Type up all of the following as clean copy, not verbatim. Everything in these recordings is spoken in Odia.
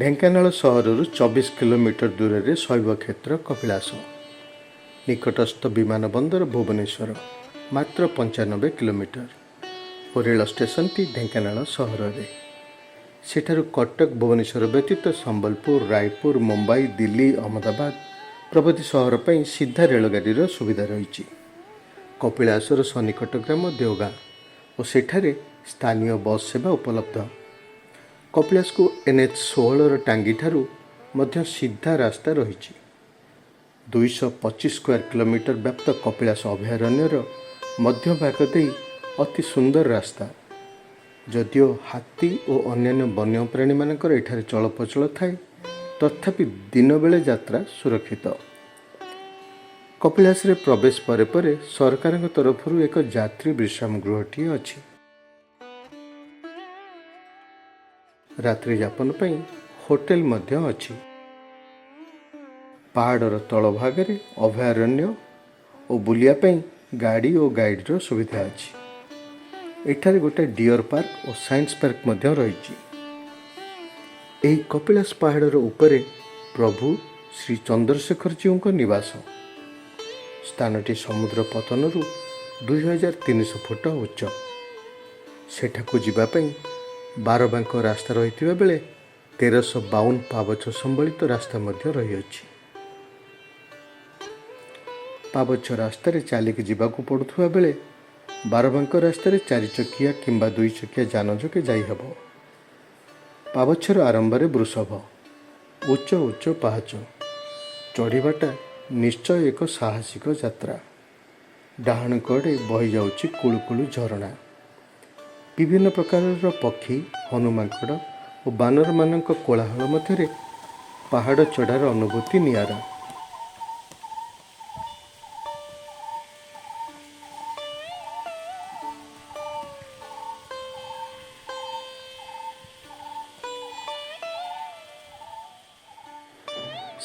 ଢେଙ୍କାନାଳ ସହରରୁ 24 କିଲୋମିଟର ଦୂରରେ ଶୈବ କ୍ଷେତ୍ର କପିଳାସ। ନିକଟସ୍ଥ ବିମାନ ବନ୍ଦର ଭୁବନେଶ୍ୱର ମାତ୍ର 95 କିଲୋମିଟର ଓ ରେଳ ଷ୍ଟେସନଟି ଢେଙ୍କାନାଳ ସହରରେ। ସେଠାରୁ କଟକ ଭୁବନେଶ୍ୱର ବ୍ୟତୀତ ସମ୍ବଲପୁର, ରାୟପୁର, ମୁମ୍ବାଇ, ଦିଲ୍ଲୀ, ଅହମ୍ମଦାବାଦ ପ୍ରଭୃତି ସହର ପାଇଁ ସିଧା ରେଳଗାଡ଼ିର ସୁବିଧା ରହିଛି। କପିଳାସର ସନ୍ନିକଟ ଗ୍ରାମ ଦେଓଗାଁ ଓ ସେଠାରେ ସ୍ଥାନୀୟ ବସ୍ ସେବା ଉପଲବ୍ଧ। କପିଳାସକୁ NH-16ର ଟାଙ୍ଗିଠାରୁ ମଧ୍ୟ ସିଧା ରାସ୍ତା ରହିଛି। 225 ସ୍କୋୟାର କିଲୋମିଟର ବ୍ୟାପ୍ତ କପିଳାସ ଅଭୟାରଣ୍ୟର ମଧ୍ୟଭାଗ ଦେଇ ଅତି ସୁନ୍ଦର ରାସ୍ତା। ଯଦିଓ ହାତୀ ଓ ଅନ୍ୟାନ୍ୟ ବନ୍ୟପ୍ରାଣୀମାନଙ୍କର ଏଠାରେ ଚଳପ୍ରଚଳ ଥାଏ, ତଥାପି ଦିନବେଳେ ଯାତ୍ରା ସୁରକ୍ଷିତ। କପିଳାସରେ ପ୍ରବେଶ ପରେ ପରେ ସରକାରଙ୍କ ତରଫରୁ ଏକ ଯାତ୍ରୀ ବିଶ୍ରାମ ଗୃହଟିଏ ଅଛି। ରାତ୍ରି ଯାପନ ପାଇଁ ହୋଟେଲ ମଧ୍ୟ ଅଛି। ପାହାଡ଼ର ତଳ ଭାଗରେ ଅଭୟାରଣ୍ୟ ଓ ବୁଲିବା ପାଇଁ ଗାଡ଼ି ଓ ଗାଇଡ଼ର ସୁବିଧା ଅଛି। ଏଠାରେ ଗୋଟିଏ ଡିଅର ପାର୍କ ଓ ସାଇନ୍ସ ପାର୍କ ମଧ୍ୟ ରହିଛି। ଏହି କପିଳାସ ପାହାଡ଼ର ଉପରେ ପ୍ରଭୁ ଶ୍ରୀ ଚନ୍ଦ୍ରଶେଖର ଜୀଉଙ୍କ ନିବାସ। ସ୍ଥାନଟି ସମୁଦ୍ର ପତନରୁ 2300 ଫୁଟ ଉଚ୍ଚ। ସେଠାକୁ ଯିବା ପାଇଁ 12 ବାଙ୍କ ରାସ୍ତା ରହିଥିବା ବେଳେ 1352 ପାବଛ ସମ୍ବଳିତ ରାସ୍ତା ମଧ୍ୟ ରହିଅଛି। ପାବଛ ରାସ୍ତାରେ ଚାଲିକି ଯିବାକୁ ପଡ଼ୁଥିବା ବେଳେ 12 ବାଙ୍କ ରାସ୍ତାରେ 4 ଚକିଆ କିମ୍ବା 2 ଚକିଆ ଯାନ ଯୋଗେ ଯାଇହେବ। ପାବଛର ଆରମ୍ଭରେ ବୃଷଭ, ଉଚ୍ଚ ଉଚ୍ଚ ପାହାଚ। ଚଢ଼ିବାଟା ନିଶ୍ଚୟ ଏକ ସାହସିକ ଯାତ୍ରା। ଡାହାଣ କଡ଼େ ବହିଯାଉଛି କୁଳୁକୁଳୁ ଝରଣା। ବିଭିନ୍ନ ପ୍ରକାରର ପକ୍ଷୀ, ହନୁମାଙ୍କଡ଼ ଓ ବାନରମାନଙ୍କ କୋଳାହଳ ମଧ୍ୟରେ ପାହାଡ଼ ଚଢ଼ାର ଅନୁଭୂତି ନିଆରା।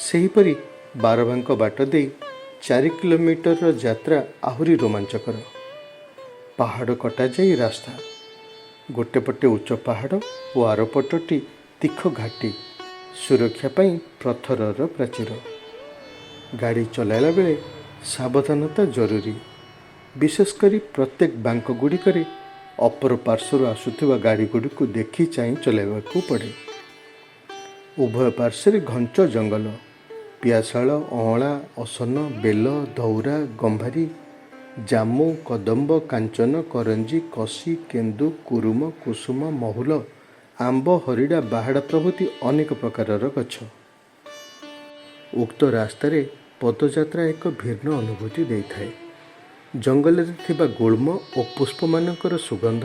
ସେହିପରି 12 ବାଙ୍କ ବାଟ ଦେଇ 4 କିଲୋମିଟରର ଯାତ୍ରା ଆହୁରି ରୋମାଞ୍ଚକର। ପାହାଡ଼ କଟାଯାଇ ରାସ୍ତା। ଗୋଟେ ପଟେ ଉଚ୍ଚ ପାହାଡ଼ ଓ ଆରପଟଟି ତୀଖ ଘାଟି। ସୁରକ୍ଷା ପାଇଁ ପଥରର ପ୍ରାଚୀର। ଗାଡ଼ି ଚଲାଇଲା ବେଳେ ସାବଧାନତା ଜରୁରୀ। ବିଶେଷ କରି ପ୍ରତ୍ୟେକ ବାଙ୍କ ଗୁଡ଼ିକରେ ଅପର ପାର୍ଶ୍ୱରୁ ଆସୁଥିବା ଗାଡ଼ିଗୁଡ଼ିକୁ ଦେଖି ଚାହିଁ ଚଲାଇବାକୁ ପଡ଼େ। ଉଭୟ ପାର୍ଶ୍ୱରେ ଘଞ୍ଚ ଜଙ୍ଗଲ। ପିଆଶାଳ, ଅଁଳା, ଅସନ, ବେଲ, ଧଉରା, ଗମ୍ଭାରୀ, ଜାମୁ, କଦମ୍ବ, କାଞ୍ଚନ, କରଞ୍ଜି, କଷି, କେନ୍ଦୁ, କୁରୁମ, କୁସୁମ, ମହୁଲ, ଆମ୍ବ, ହରିଡ଼ା, ବାହାଡ଼ା ପ୍ରଭୃତି ଅନେକ ପ୍ରକାରର ଗଛ। ଉକ୍ତ ରାସ୍ତାରେ ପଦଯାତ୍ରା ଏକ ଭିନ୍ନ ଅନୁଭୂତି ଦେଇଥାଏ। ଜଙ୍ଗଲରେ ଥିବା ଗୁଳ୍ମ ଓ ପୁଷ୍ପମାନଙ୍କର ସୁଗନ୍ଧ,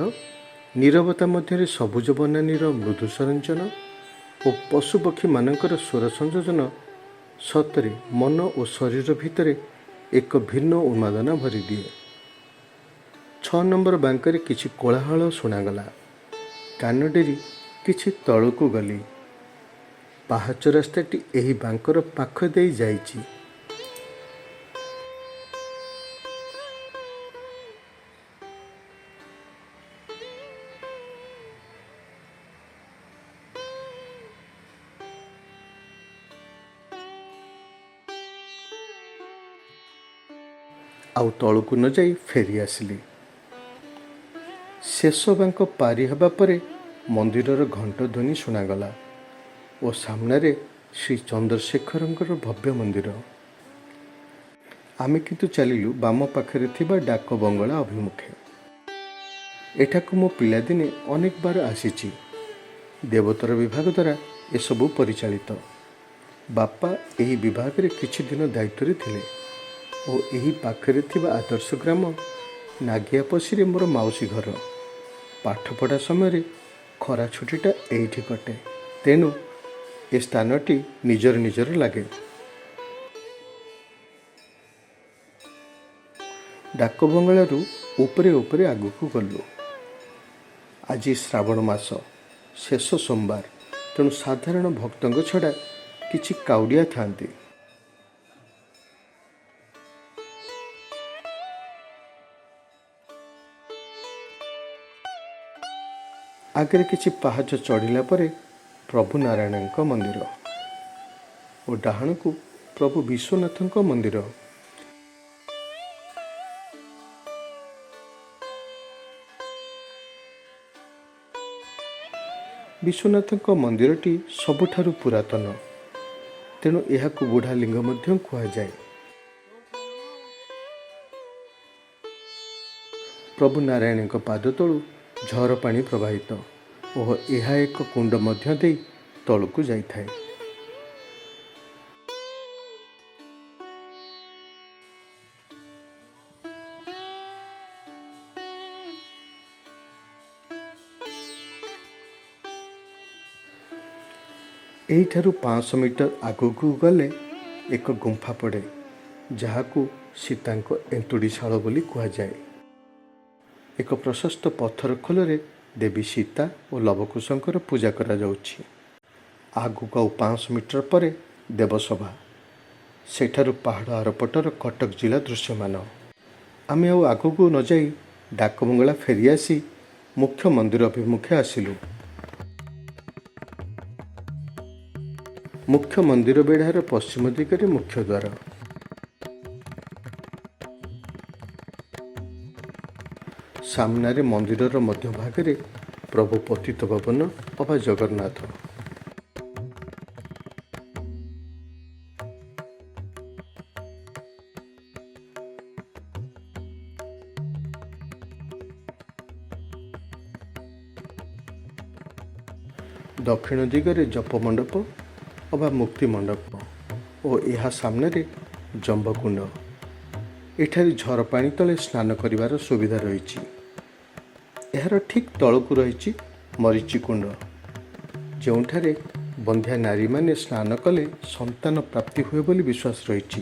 ନୀରବତା ମଧ୍ୟରେ ସବୁଜ ବନାନୀର ମୃଦୁ ସରଞ୍ଚନ ଓ ପଶୁପକ୍ଷୀମାନଙ୍କର ସ୍ୱର ସଂଯୋଜନ ସତରେ ମନ ଓ ଶରୀର ଭିତରେ ଏକ ଭିନ୍ନ ଉନ୍ମାଦନା ଭରିଦିଏ। 6 ନମ୍ବର ବାଙ୍କରେ କିଛି କୋଳାହଳ ଶୁଣାଗଲା। କାନ ଡେରି କିଛି ତଳକୁ ଗଲି। ପାହାଚ ରାସ୍ତାଟି ଏହି ବାଙ୍କର ପାଖ ଦେଇ ଯାଇଛି। ଆଉ ତଳକୁ ନ ଯାଇ ଫେରି ଆସିଲି। ଶେଷ ବାଙ୍କ ପାରି ହେବା ପରେ ମନ୍ଦିରର ଘଣ୍ଟ ଧ୍ୱନି ଶୁଣାଗଲା ଓ ସାମ୍ନାରେ ଶ୍ରୀ ଚନ୍ଦ୍ରଶେଖରଙ୍କର ଭବ୍ୟ ମନ୍ଦିର। ଆମେ କିନ୍ତୁ ଚାଲିଲୁ ବାମ ପାଖରେ ଥିବା ଡାକ ବଙ୍ଗଳା ଅଭିମୁଖେ। ଏଠାକୁ ମୁଁ ପିଲାଦିନେ ଅନେକ ବାର ଆସିଛି। ଦେବୋତ୍ତର ବିଭାଗ ଦ୍ୱାରା ଏସବୁ ପରିଚାଳିତ। ବାପା ଏହି ବିଭାଗରେ କିଛି ଦିନ ଦାୟିତ୍ୱରେ ଥିଲେ ଓ ଏହି ପାଖରେ ଥିବା ଆଦର୍ଶ ଗ୍ରାମ ନାଗିଆପଶିରେ ମୋର ମାଉସୀ ଘର। ପାଠପଢ଼ା ସମୟରେ ଖରା ଛୁଟିଟା ଏଇଠି କଟେ। ତେଣୁ ଏ ସ୍ଥାନଟି ନିଜର ନିଜର ଲାଗେ। ଡାକ ବଙ୍ଗଳାରୁ ଉପରେ ଉପରେ ଆଗକୁ ଗଲୁ। ଆଜି ଶ୍ରାବଣ ମାସ, ଶେଷ ସୋମବାର। ତେଣୁ ସାଧାରଣ ଭକ୍ତଙ୍କ ଛଡ଼ା କିଛି କାଉଡ଼ିଆ ଥାନ୍ତି। ଆଗରେ କିଛି ପାହାଚ ଚଢ଼ିଲା ପରେ ପ୍ରଭୁ ନାରାୟଣଙ୍କ ମନ୍ଦିର ଓ ଡାହାଣକୁ ପ୍ରଭୁ ବିଶ୍ୱନାଥଙ୍କ ମନ୍ଦିର। ବିଶ୍ୱନାଥଙ୍କ ମନ୍ଦିରଟି ସବୁଠାରୁ ପୁରାତନ, ତେଣୁ ଏହାକୁ ବୁଢ଼ା ଲିଙ୍ଗ ମଧ୍ୟ କୁହାଯାଏ। ପ୍ରଭୁ ନାରାୟଣଙ୍କ ପାଦ ତଳୁ ଝର ପାଣି ପ୍ରବାହିତ ଓ ଏହା ଏକ କୁଣ୍ଡ ମଧ୍ୟ ଦେଇ ତଳକୁ ଯାଇଥାଏ। ଏହିଠାରୁ 500 ମିଟର ଆଗକୁ ଗଲେ ଏକ ଗୁମ୍ଫା ପଡ଼େ, ଯାହାକୁ ସୀତାଙ୍କ ଏନ୍ତୁଡ଼ିଶାଳ ବୋଲି କୁହାଯାଏ। ଏକ ପ୍ରଶସ୍ତ ପଥର ଖୋଲରେ ଦେବୀ ସୀତା ଓ ଲବକୁଶଙ୍କର ପୂଜା କରାଯାଉଛି। ଆଗକୁ ଆଉ 500 ମିଟର ପରେ ଦେବସଭା, ସେଠାରୁ ପାହାଡ଼ ଆରପଟର କଟକ ଜିଲ୍ଲା ଦୃଶ୍ୟମାନ। ଆମେ ଆଉ ଆଗକୁ ନ ଯାଇ ଡାକବଙ୍ଗଳା ଫେରିଆସି ମୁଖ୍ୟ ମନ୍ଦିର ଅଭିମୁଖେ ଆସିଲୁ। ମୁଖ୍ୟ ମନ୍ଦିର ବେଢ଼ାର ପଶ୍ଚିମ ଦିଗରେ ମୁଖ୍ୟ ଦ୍ୱାର। ସାମ୍ନାରେ ମନ୍ଦିରର ମଧ୍ୟଭାଗରେ ପ୍ରଭୁ ପତିତପାବନ ଅବା ଜଗନ୍ନାଥ। ଦକ୍ଷିଣ ଦିଗରେ ଜପ ମଣ୍ଡପ ଅବା ମୁକ୍ତି ମଣ୍ଡପ ଓ ଏହା ସାମ୍ନାରେ ଜମ୍ବକୁଣ୍ଡ। ଏଠାରେ ଝର ପାଣି ତଳେ ସ୍ନାନ କରିବାର ସୁବିଧା ରହିଛି। ଏହାର ଠିକ୍ ତଳକୁ ରହିଛି ମରିଚି କୁଣ୍ଡ, ଯେଉଁଠାରେ ବନ୍ଧ୍ୟା ନାରୀମାନେ ସ୍ନାନ କଲେ ସନ୍ତାନ ପ୍ରାପ୍ତି ହୁଏ ବୋଲି ବିଶ୍ୱାସ ରହିଛି।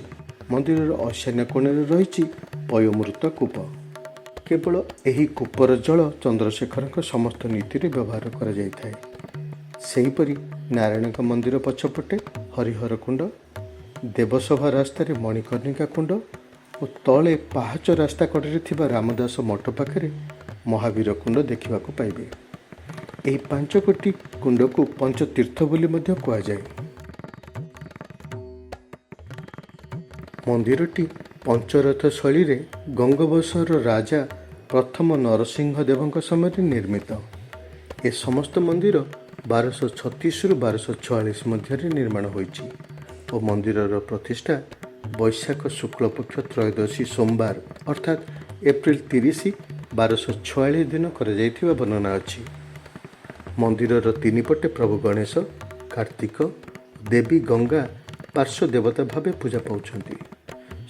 ମନ୍ଦିରର ଐଶାନ୍ୟ କୋଣରେ ରହିଛି ପୟୋମୃତ କୂପ। କେବଳ ଏହି କୂପର ଜଳ ଚନ୍ଦ୍ରଶେଖରଙ୍କ ସମସ୍ତ ନୀତିରେ ବ୍ୟବହାର କରାଯାଇଥାଏ। ସେହିପରି ନାରାୟଣଙ୍କ ମନ୍ଦିର ପଛପଟେ ହରିହର କୁଣ୍ଡ, ଦେବସଭା ରାସ୍ତାରେ ମଣିକର୍ଣ୍ଣିକା କୁଣ୍ଡ ଓ ତଳେ ପାହାଚ ରାସ୍ତା କଡ଼ରେ ଥିବା ରାମଦାସ ମଠ ପାଖରେ ମହାବୀର କୁଣ୍ଡ ଦେଖିବାକୁ ପାଇବେ। ଏହି 5 କୁଣ୍ଡକୁ ପଞ୍ଚତୀର୍ଥ ବୋଲି ମଧ୍ୟ କୁହାଯାଏ। ମନ୍ଦିରଟି ପଞ୍ଚରଥ ଶୈଳୀରେ ଗଙ୍ଗବଂଶର ରାଜା ପ୍ରଥମ ନରସିଂହ ଦେବଙ୍କ ସମୟରେ ନିର୍ମିତ। ଏ ସମସ୍ତ ମନ୍ଦିର 1236ରୁ 1246 ମଧ୍ୟରେ ନିର୍ମାଣ ହୋଇଛି ଓ ମନ୍ଦିରର ପ୍ରତିଷ୍ଠା ବୈଶାଖ ଶୁକ୍ଳପକ୍ଷ ତ୍ରୟୋଦଶୀ ସୋମବାର ଅର୍ଥାତ୍ ଏପ୍ରିଲ 30, 1246 ଦିନ କରାଯାଇଥିବା ବର୍ଣ୍ଣନା ଅଛି। ମନ୍ଦିରର 3 ପଟେ ପ୍ରଭୁ ଗଣେଶ, କାର୍ତ୍ତିକ, ଦେବୀ ଗଙ୍ଗା ପାର୍ଶ୍ୱ ଦେବତା ଭାବେ ପୂଜା ପାଉଛନ୍ତି।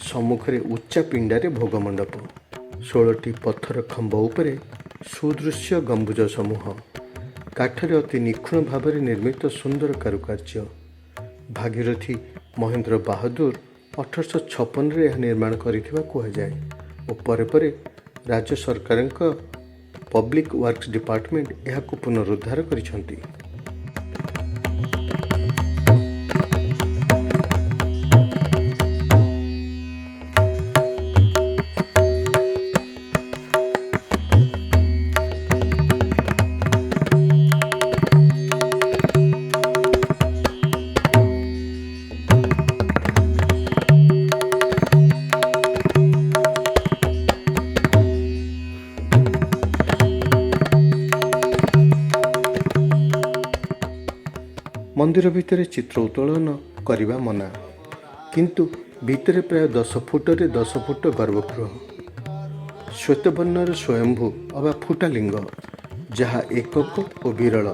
ସମ୍ମୁଖରେ ଉଚ୍ଚା ପିଣ୍ଡାରେ ଭୋଗ ମଣ୍ଡପ, 16ଟି ପଥର ଖମ୍ବ ଉପରେ ସୁଦୃଶ୍ୟ ଗମ୍ବୁଜ ସମୂହ, କାଠରେ ଅତି ନିଖୁଣ ଭାବରେ ନିର୍ମିତ ସୁନ୍ଦର କାରୁକାର୍ଯ୍ୟ। ଭାଗୀରଥୀ ମହେନ୍ଦ୍ର ବାହାଦୁର 1856ରେ ଏହା ନିର୍ମାଣ କରିଥିବା କୁହାଯାଏ ଓ ପରେ ପରେ ରାଜ୍ୟ ସରକାରଙ୍କ ପବ୍ଲିକ୍ ୱାର୍କସ୍ ଡିପାର୍ଟମେଣ୍ଟ ଏହାକୁ ପୁନରୁଦ୍ଧାର କରିଛନ୍ତି। ମନ୍ଦିର ଭିତରେ ଚିତ୍ର ଉତ୍ତୋଳନ କରିବା ମନା, କିନ୍ତୁ ଭିତରେ ପ୍ରାୟ 10 ଫୁଟରେ 10 ଫୁଟ ଗର୍ଭଗୃହ, ଶ୍ୱେତବର୍ଣ୍ଣର ସ୍ୱୟମ୍ଭୁ ଅବା ଫୁଟାଲିଙ୍ଗ, ଯାହା ଏକକ ଓ ବିରଳ।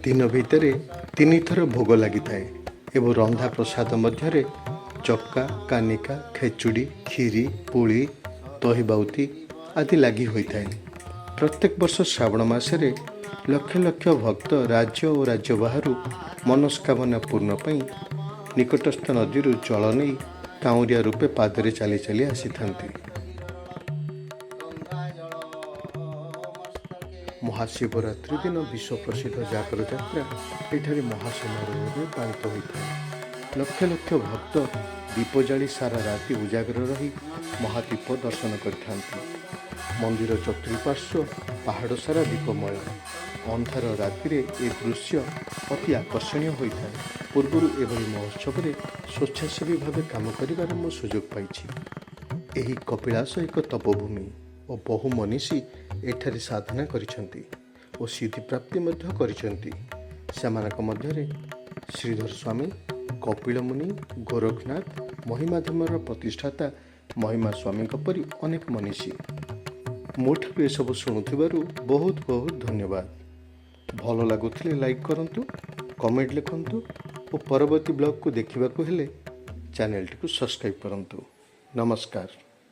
ଦିନ ଭିତରେ 3 ଥର ଭୋଗ ଲାଗିଥାଏ ଏବଂ ରନ୍ଧା ପ୍ରସାଦ ମଧ୍ୟରେ ଚକା, କାନିକା, ଖେଚୁଡ଼ି, କ୍ଷୀରି, ପୁଳି, ଦହିବାଉତି ଆଦି ଲାଗି ହୋଇଥାଏ। ପ୍ରତ୍ୟେକ ବର୍ଷ ଶ୍ରାବଣ ମାସରେ ଲକ୍ଷ ଲକ୍ଷ ଭକ୍ତ ରାଜ୍ୟ ଓ ରାଜ୍ୟ ବାହାରୁ ମନସ୍କାମନା ପୂର୍ଣ୍ଣ ପାଇଁ ନିକଟସ୍ଥ ନଦୀରୁ ଜଳ ନେଇ କାଉଁରିଆ ରୂପେ ପାଦରେ ଚାଲି ଚାଲି ଆସିଥାନ୍ତି। ମହାଶିବରାତ୍ରି ଦିନ ବିଶ୍ୱ ପ୍ରସିଦ୍ଧ ଜାଗର ଯାତ୍ରା ଏଠାରେ ମହାସମାରୋହରେ ପାଳିତ ହୋଇଥାଏ। ଲକ୍ଷ ଲକ୍ଷ ଭକ୍ତ ଦୀପ ଜାଳି ସାରା ରାତି ଉଜାଗର ରହି ମହାଦୀପ ଦର୍ଶନ କରିଥାନ୍ତି। ମନ୍ଦିର ଚତୁଃପାର୍ଶ୍ୱ ପାହାଡ଼ ସାରା ଦୀପମୟ। ଅନ୍ଧାର ରାତିରେ ଏ ଦୃଶ୍ୟ ଅତି ଆକର୍ଷଣୀୟ ହୋଇଥାଏ। ପୂର୍ବରୁ ଏଭଳି ମହୋତ୍ସବରେ ସ୍ୱେଚ୍ଛାସେବୀ ଭାବେ କାମ କରିବାର ମୁଁ ସୁଯୋଗ ପାଇଛି। ଏହି କପିଳାସ ଏକ ତପଭୂମି ଓ ବହୁ ମନୀଷୀ ଏଠାରେ ସାଧନା କରିଛନ୍ତି ଓ ସିଦ୍ଧିପ୍ରାପ୍ତି ମଧ୍ୟ କରିଛନ୍ତି। ସେମାନଙ୍କ ମଧ୍ୟରେ ଶ୍ରୀଧର ସ୍ୱାମୀ, କପିଳ ମୁନି, ଗୋରଖନାଥ, ମହିମାଧର୍ମର ପ୍ରତିଷ୍ଠାତା ମହିମା ସ୍ୱାମୀଙ୍କ ପରି ଅନେକ ମନୀଷୀ। ମୋଠାରୁ ଏସବୁ ଶୁଣୁଥିବାରୁ ବହୁତ ବହୁତ ଧନ୍ୟବାଦ। ଭଲ ଲାଗୁଥିଲେ ଲାଇକ୍ କରନ୍ତୁ, କମେଣ୍ଟ ଲେଖନ୍ତୁ ଓ ପରବର୍ତ୍ତୀ ବ୍ଲଗ୍କୁ ଦେଖିବାକୁ ହେଲେ ଚ୍ୟାନେଲଟିକୁ ସବସ୍କ୍ରାଇବ୍ କରନ୍ତୁ। ନମସ୍କାର।